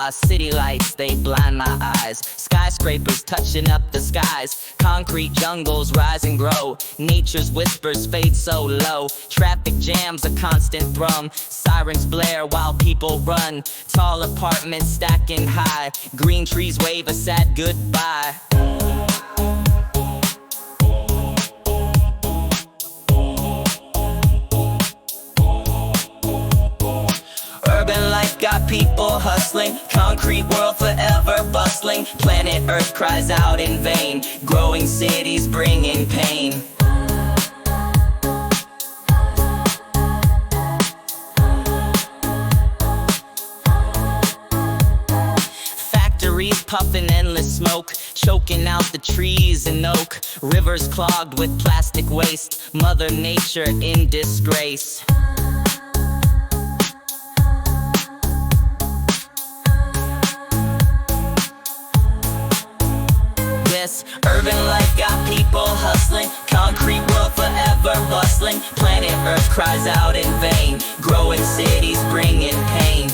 City lights, they blind my eyes. Skyscrapers touching up the skies. Concrete jungles rise and grow. Nature's whispers fade so low. Traffic jams a constant thrum. Sirens blare while people run. Tall apartments stacking high. Green trees wave a sad goodbye. Urban life got people hustling. Concrete world forever bustling. Planet Earth cries out in vain. Growing cities bringing pain. Factories puffing endless smoke, choking out the trees and oak. Rivers clogged with plastic waste. Mother Nature in disgrace. Urban life got people hustling. Concrete world forever bustling. Planet Earth cries out in vain. Growing cities bringing pain.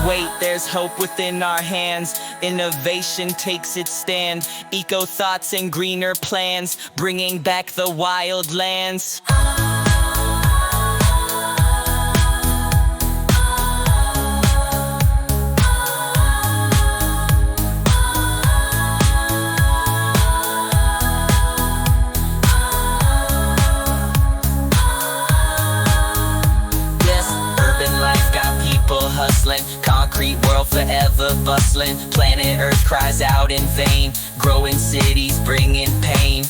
Wait, there's hope within our hands. Innovation takes its stand. Eco thoughts and greener plans, bringing back the wild lands. Hustling, concrete world forever bustling. Planet Earth cries out in vain. Growing cities bringing pain.